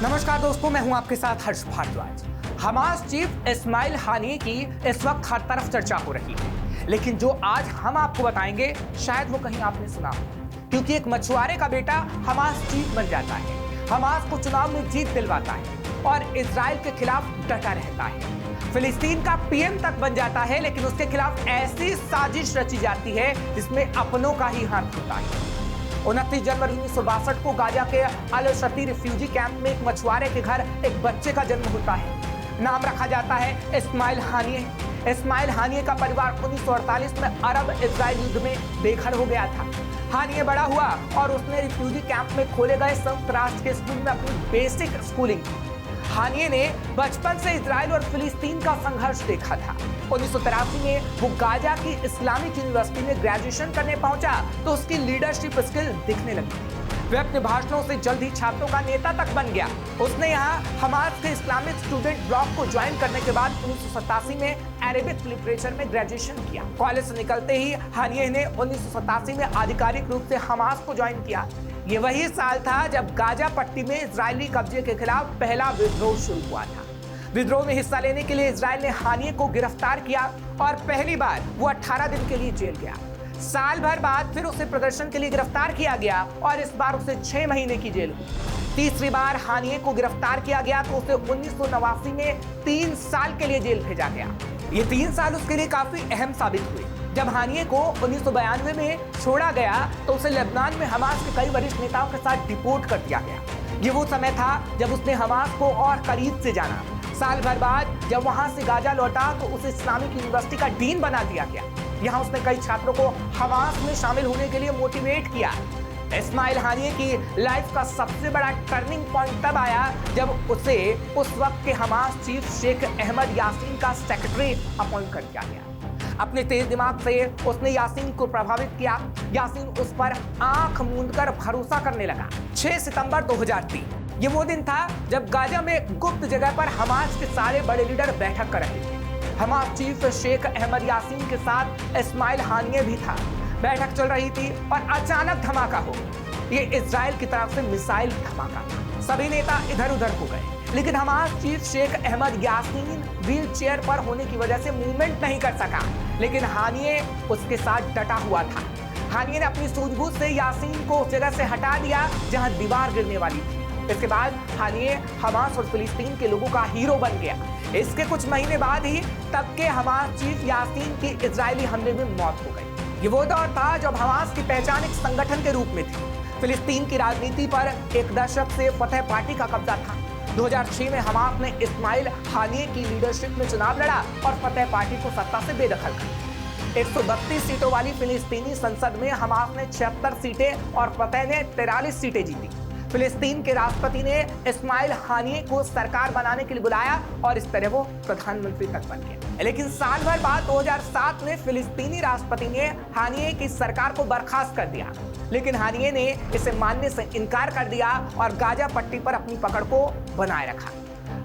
नमस्कार दोस्तों, मैं हूं आपके साथ Harsh Bhardwaj. Hamas chief Ismail Haniyeh की इस वक्त हर तरफ चर्चा हो रही है, लेकिन जो आज हम आपको बताएंगे शायद वो कहीं आपने सुना हो, क्योंकि एक मछुआरे का बेटा हमास चीफ बन जाता है, हमास को चुनाव में जीत दिलवाता है और इजराइल के खिलाफ डटा रहता है। फिलिस्तीन का पीएम तक बन जाता है, लेकिन उसके खिलाफ ऐसी साजिश रची जाती है जिसमें अपनों का ही हाथ होता है। 29 जनवरी 1962 को गाजा के अल शती रिफ्यूजी कैंप में एक मछुआरे के घर एक बच्चे का जन्म होता है। नाम रखा जाता है इस्माइल हानिये। इस्माइल हानिये का परिवार 1948 में अरब इजराइल युद्ध में बेघर हो गया था। हानिये बड़ा हुआ और उसने रिफ्यूजी कैंप में खोले गए संयुक्त राष्ट्र के स्कूल में अपनी बेसिक स्कूलिंग की। हानिये ने बचपन से इजराइल और फिलिस्तीन का संघर्ष देखा था। 1983 में वो गाजा की इस्लामिक यूनिवर्सिटी में ग्रेजुएशन करने पहुंचा तो उसकी लीडरशिप स्किल दिखने लगी। वह अपने भाषणों से जल्द ही छात्रों का नेता तक बन गया। उसने यहाँ हमास के इस्लामिक स्टूडेंट ब्लॉक को ज्वाइन करने के बाद 1987 में अरेबिक लिटरेचर में ग्रेजुएशन किया। कॉलेज से निकलते ही हानिये ने 1987 में आधिकारिक रूप से हमास को ज्वाइन किया। ये वही साल था जब गाजा पट्टी में इजरायली कब्जे के खिलाफ पहला विद्रोह शुरू हुआ था। विद्रोह में हिस्सा लेने के लिए इजराइल ने हानिये को गिरफ्तार किया और पहली बार वो 18 दिन के लिए जेल गया। साल भर बाद फिर उसे प्रदर्शन के लिए गिरफ्तार किया गया और इस बार उसे 6 महीने की जेल हुई। तीसरी बार हानिये को गिरफ्तार किया गया तो उसे 1989 में 3 साल के लिए जेल भेजा गया। ये 3 साल उसके लिए काफी अहम साबित हुए। जब हानिये को 1992 में छोड़ा गया तो उसे लेबनान में हमास के कई वरिष्ठ नेताओं के साथ डिपोर्ट कर दिया गया। ये वो समय था जब उसने हमास को और करीब से जाना। साल भर बाद जब वहां से गाजा लौटा तो उसे इस्लामिक यूनिवर्सिटी का डीन बना दिया गया। यहाँ उसने कई छात्रों को हमास में शामिल होने के लिए मोटिवेट किया। इस्माइल हानिये की लाइफ का सबसे बड़ा टर्निंग पॉइंट तब आया जब उसे उस वक्त के Hamas chief Sheikh Ahmed Yasin का सेक्रेटरी अपॉइंट कर दिया गया। अपने तेज दिमाग से उसने यासीन को प्रभावित किया। यासीन उस पर आंख मूंदकर भरोसा करने लगा। 6 सितंबर 2003 ये वो दिन था जब गाजा में गुप्त जगह पर हमास के सारे बड़े लीडर बैठक कर रहे थे। Hamas chief Sheikh Ahmed Yasin के साथ इस्माइल हानिये भी था। बैठक चल रही थी और अचानक धमाका हो गया। ये इजराइल की तरफ से मिसाइल धमाका था। सभी नेता इधर उधर हो गए, लेकिन Hamas chief Sheikh Ahmed Yassin wheelchair पर होने की वजह से मूवमेंट नहीं कर सका, लेकिन हानिये उसके साथ डटा हुआ था। हानिये ने अपनी सूझबूझ से यासीन को उस जगह से हटा दिया जहां दीवार गिरने वाली थी। इसके बाद हानिये हमास और फिलिस्तीन के लोगों का हीरो बन गया। इसके कुछ महीने बाद ही तब के हमास चीफ यासीन की इजरायली हमले में मौत हो गई। ये वो दौर था जब हमास की पहचान एक संगठन के रूप में थी। फिलिस्तीन की राजनीति पर एक दशक से फतह पार्टी का कब्जा था। 2006 में हमास ने इस्माइल हानिये की लीडरशिप में चुनाव लड़ा और फतह पार्टी को सत्ता से बेदखल कर दिया। 132 सीटों वाली फिलिस्तीनी संसद में हमास ने 76 सीटें और फतह ने 43 सीटें जीती। फिलिस्तीन के राष्ट्रपति ने इस्माइल हानिये को सरकार बनाने के लिए बुलाया और इस तरह वो प्रधानमंत्री तक बन गए। लेकिन साल भर बाद 2007 में फिलिस्तीनी राष्ट्रपति ने हानिये की सरकार को बर्खास्त कर दिया, लेकिन हानिये ने इसे मानने से इनकार कर दिया और गाजा पट्टी पर अपनी पकड़ को बनाए रखा।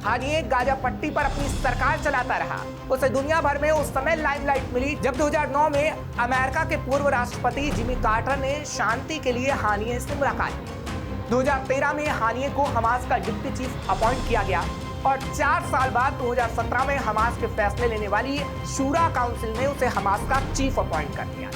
हानिये गाजा पट्टी पर अपनी सरकार चलाता रहा। उसे दुनिया भर में उस समय लाइमलाइट मिली जब 2009 में अमेरिका के पूर्व राष्ट्रपति जिमी कार्टर ने शांति के लिए हानिये से मुलाकात की। 2013 में हानिये को हमास का डिप्टी चीफ अपॉइंट किया गया और 4 साल बाद 2017 में हमास के फैसले लेने वाली शूरा काउंसिल ने उसे हमास का चीफ अपॉइंट कर दिया।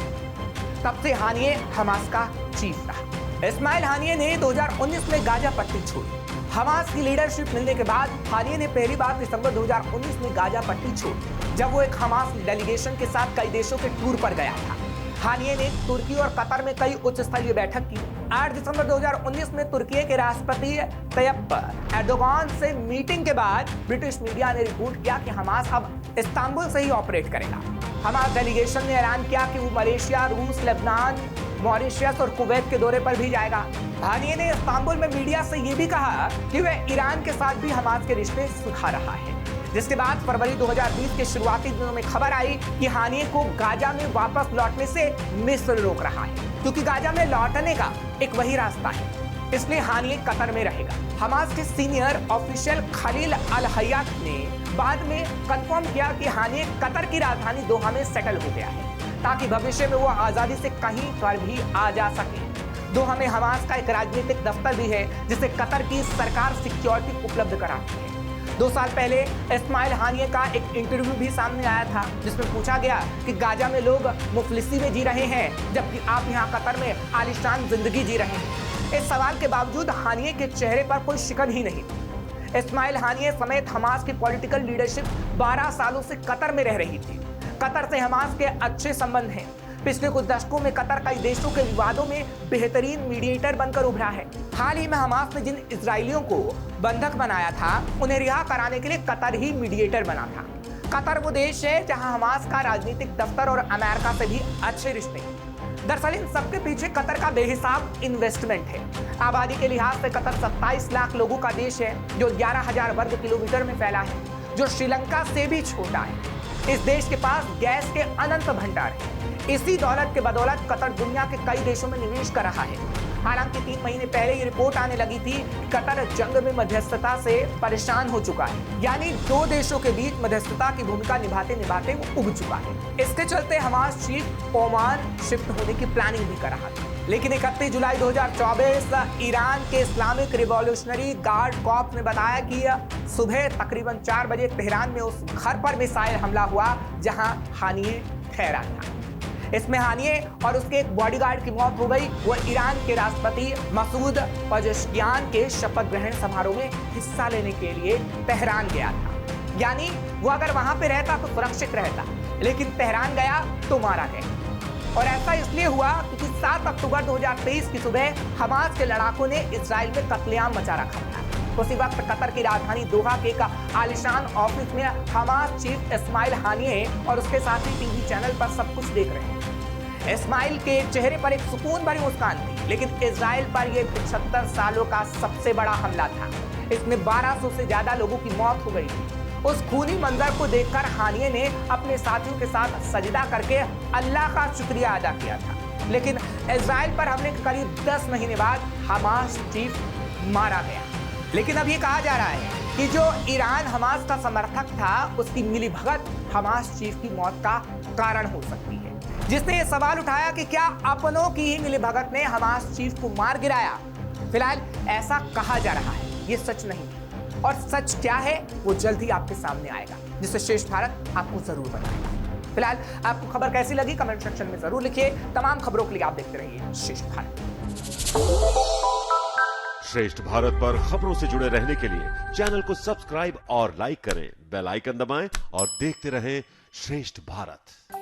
तब से हानिये हमास का चीफ रहा। इस्माइल हानिये ने 2019 में गाजा पट्टी छोड़ी। हमास की लीडरशिप मिलने के बाद हानिये ने पहली बार दिसंबर 2019 में गाजा पट्टी छोड़ी, जब वो एक हमास डेलीगेशन के साथ कई देशों के टूर पर गया था। हानिये ने तुर्की और कतर में कई उच्च स्तरीय बैठक की। 8 दिसंबर 2019 में तुर्की के राष्ट्रपति तय्यप एर्दोगान से मीटिंग के बाद ब्रिटिश मीडिया ने रिपोर्ट किया कि हमास अब इस्तांबुल से ही ऑपरेट करेगा। हमास डेलीगेशन ने ऐलान किया कि वो मलेशिया, रूस, लेबनान, मॉरिशस और कुवैत के दौरे पर भी जाएगा। हानिये ने इस्तांबुल में मीडिया से ये भी कहा कि वह ईरान के साथ भी हमास के रिश्ते सुखा रहा है। जिसके बाद फरवरी 2020 के शुरुआती दिनों में खबर आई कि हानिये को गाजा में वापस लौटने से मिस्र रोक रहा है, क्योंकि गाजा में लौटने का एक वही रास्ता है। इसलिए हानिये कतर में रहेगा। हमास के सीनियर ऑफिशियल खलील अल हयात ने बाद में कंफर्म किया कि हानिये कतर की राजधानी दोहा में सेटल हो गया है, ताकि भविष्य में वो आजादी से कहीं पर भी आ जा सके। दो हमें हमास का एक राजनीतिक दफ्तर भी है जिसे कतर की सरकार सिक्योरिटी उपलब्ध कराती है। 2 साल पहले इस्माइल हानिये का एक इंटरव्यू भी सामने आया था जिसमें पूछा गया कि गाजा में लोग मुफलिसी में जी रहे हैं जबकि आप यहाँ कतर में आलिशान जिंदगी जी रहे हैं। इस सवाल के बावजूद हानिये के चेहरे पर कोई शिकन ही नहीं। इस्माइल हानिये समेत हमास की पॉलिटिकल लीडरशिप 12 सालों से कतर में रह रही थी। कतर से हमास के अच्छे संबंध हैं। पिछले कुछ दशकों में कतर कई देशों के विवादों में बेहतरीन मीडिएटर बनकर उभरा है। हाल ही में हमास ने जिन इजरायलियों को बंधक बनाया था उन्हें रिहा कराने के लिए कतर ही मीडिएटर बना था। कतर वो देश है जहां हमास का राजनीतिक दफ्तर और अमेरिका से भी अच्छे रिश्ते हैं। दरअसल इन सबके पीछे कतर का बेहिसाब इन्वेस्टमेंट है। आबादी के लिहाज से कतर 27 लाख लोगों का देश है जो 11,000 वर्ग किलोमीटर में फैला है, जो श्रीलंका से भी छोटा है। इस देश के पास गैस के अनंत भंडार है। इसी दौलत के बदौलत कतर दुनिया के कई देशों में निवेश कर रहा है। हालांकि 3 महीने पहले ये रिपोर्ट आने लगी थी कि कतर जंग में मध्यस्थता से परेशान हो चुका है, यानी 2 देशों के बीच मध्यस्थता की भूमिका निभाते निभाते वो उब चुका है। इसके चलते हमास चीफ ओमान शिफ्ट होने की प्लानिंग भी कर रहा था। लेकिन 31 जुलाई 2024 ईरान के इस्लामिक रिवॉल्यूशनरी गार्ड कॉर्प्स ने बताया कि सुबह तकरीबन 4 बजे तेहरान में उस घर पर मिसाइल हमला हुआ जहां हानिये ठहरा था। इसमें हानिये और उसके एक बॉडीगार्ड की मौत हो गई। वो ईरान के राष्ट्रपति मसूद पेजेश्कियान के शपथ ग्रहण समारोह में हिस्सा लेने के लिए तेहरान गया था। यानी वो अगर वहां पे रहता तो सुरक्षित रहता, लेकिन तेहरान गया तो मारा गया। और ऐसा इसलिए हुआ क्योंकि 7 अक्टूबर 2023 की सुबह हमास के लड़ाकों ने इजराइल में कत्लेआम मचा रखा था। उसी वक्त कतर की राजधानी दोहा के एक आलिशान ऑफिस में हमास चीफ इस्माइल हानिये और उसके साथी टीवी चैनल पर सब कुछ देख रहे हैं। इस्माइल के चेहरे पर एक सुकून भरी मुस्कान थी, लेकिन इजराइल पर यह 75 सालों का सबसे बड़ा हमला था। इसमें 1200 से ज्यादा लोगों की मौत हो गई थी। उस खूनी मंजर को देखकर हानिये ने अपने साथियों के साथ सजदा करके अल्लाह का शुक्रिया अदा किया था। लेकिन इजराइल पर हमले के करीब 10 महीने बाद हमास चीफ मारा गया। लेकिन अब ये कहा जा रहा है कि जो ईरान हमास का समर्थक था उसकी मिलीभगत हमास चीफ की मौत का कारण हो सकती है, जिसने ये सवाल उठाया कि क्या अपनों की ही मिलीभगत ने हमास चीफ को मार गिराया। फिलहाल ऐसा कहा जा रहा है, ये सच नहीं है। और सच क्या है वो जल्द ही आपके सामने आएगा, जिससे श्रेष्ठ भारत आपको जरूर बताएगा। फिलहाल आपको खबर कैसी लगी कमेंट सेक्शन में जरूर लिखिए। तमाम खबरों के लिए आप देखते रहिए श्रेष्ठ भारत। श्रेष्ठ भारत पर खबरों से जुड़े रहने के लिए चैनल को सब्सक्राइब और लाइक करें, बेल आइकन दबाएं और देखते रहें श्रेष्ठ भारत।